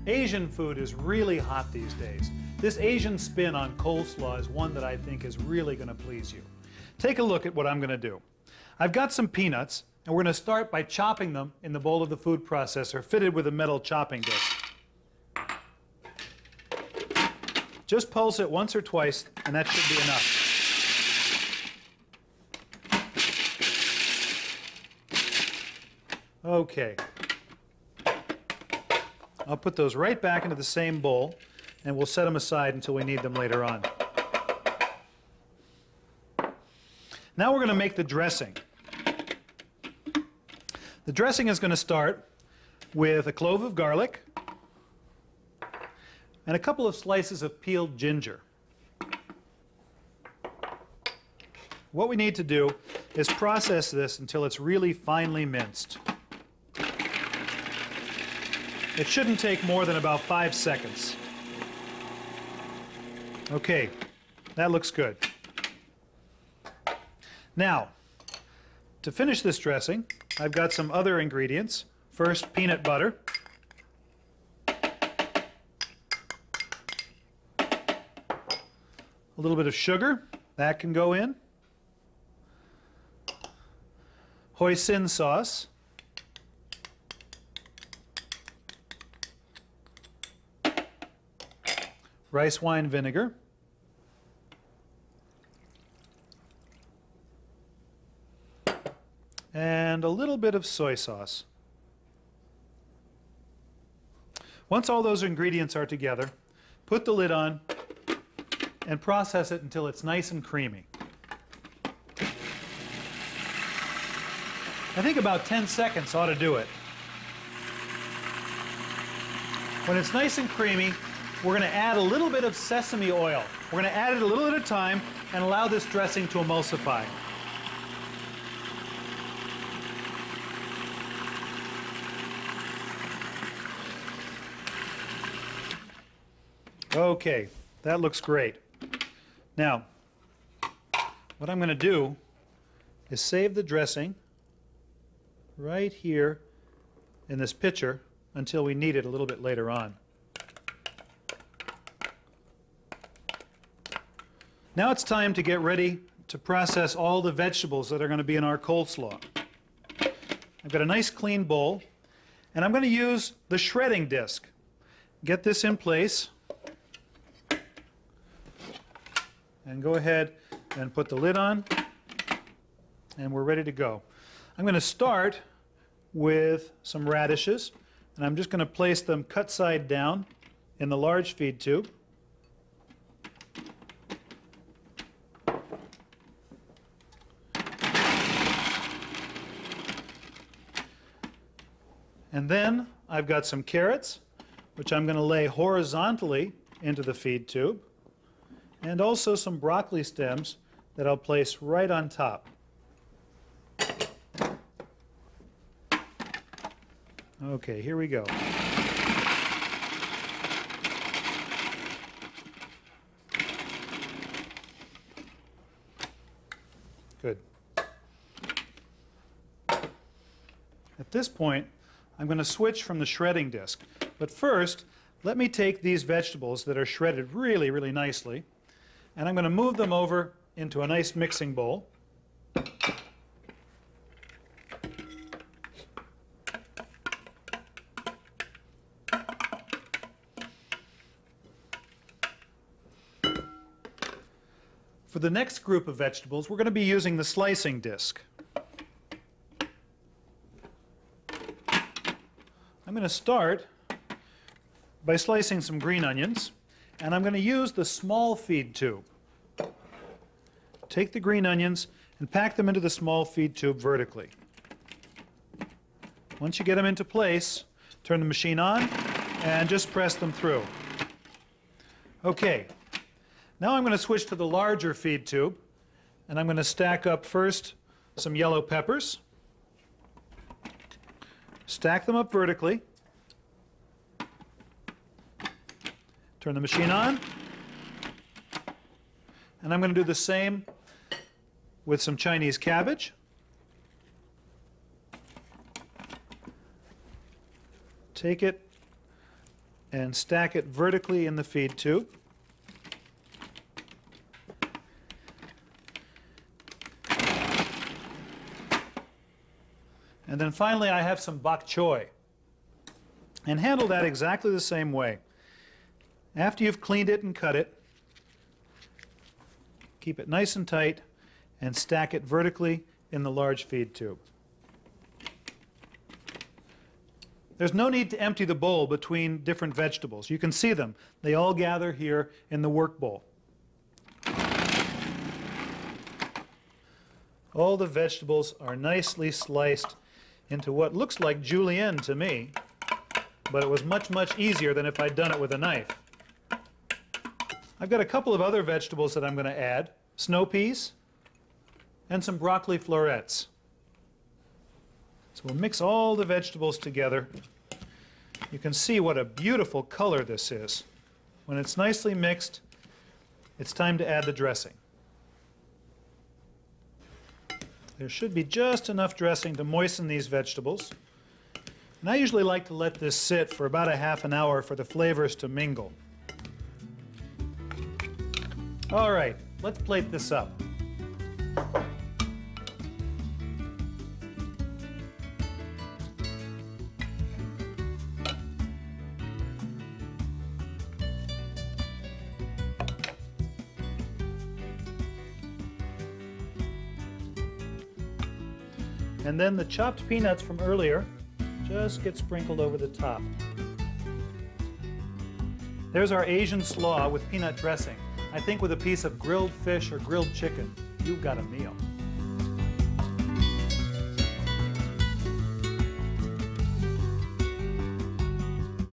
Asian food is really hot these days. This Asian spin on coleslaw is one that I think is really going to please you. Take a look at what I'm going to do. I've got some peanuts, and we're going to start by chopping them in the bowl of the food processor fitted with a metal chopping disc. Just pulse it once or twice, and that should be enough. Okay. I'll put those right back into the same bowl, and we'll set them aside until we need them later on. Now we're going to make the dressing. The dressing is going to start with a clove of garlic and a couple of slices of peeled ginger. What we need to do is process this until it's really finely minced. It shouldn't take more than about 5 seconds. Okay, that looks good. Now, to finish this dressing, I've got some other ingredients. First, peanut butter. A little bit of sugar, that can go in. Hoisin sauce. Rice wine vinegar. And a little bit of soy sauce. Once all those ingredients are together, put the lid on and process it until it's nice and creamy. I think about 10 seconds ought to do it. When it's nice and creamy, we're going to add a little bit of sesame oil. We're going to add it a little at a time and allow this dressing to emulsify. Okay, that looks great. Now, what I'm going to do is save the dressing right here in this pitcher until we need it a little bit later on. Now it's time to get ready to process all the vegetables that are going to be in our coleslaw. I've got a nice clean bowl, and I'm going to use the shredding disc. Get this in place, and go ahead and put the lid on, and we're ready to go. I'm going to start with some radishes, and I'm just going to place them cut side down in the large feed tube. And then I've got some carrots, which I'm going to lay horizontally into the feed tube, and also some broccoli stems that I'll place right on top. Okay, here we go. Good. At this point, I'm going to switch from the shredding disc. But first, let me take these vegetables that are shredded really, really nicely, and I'm going to move them over into a nice mixing bowl. For the next group of vegetables, we're going to be using the slicing disc. I'm going to start by slicing some green onions, and I'm going to use the small feed tube. Take the green onions and pack them into the small feed tube vertically. Once you get them into place, turn the machine on and just press them through. Okay, now I'm going to switch to the larger feed tube, and I'm going to stack up first some yellow peppers. Stack them up vertically. Turn the machine on. And I'm going to do the same with some Chinese cabbage. Take it, and stack it vertically in the feed tube. And then finally I have some bok choy. And handle that exactly the same way. After you've cleaned it and cut it, keep it nice and tight and stack it vertically in the large feed tube. There's no need to empty the bowl between different vegetables. You can see them. They all gather here in the work bowl. All the vegetables are nicely sliced into what looks like julienne to me, but it was much, much easier than if I'd done it with a knife. I've got a couple of other vegetables that I'm going to add. Snow peas and some broccoli florets. So we'll mix all the vegetables together. You can see what a beautiful color this is. When it's nicely mixed, it's time to add the dressing. There should be just enough dressing to moisten these vegetables. And I usually like to let this sit for about a half an hour for the flavors to mingle. All right, let's plate this up. And then the chopped peanuts from earlier just get sprinkled over the top. There's our Asian slaw with peanut dressing. I think with a piece of grilled fish or grilled chicken, you've got a meal.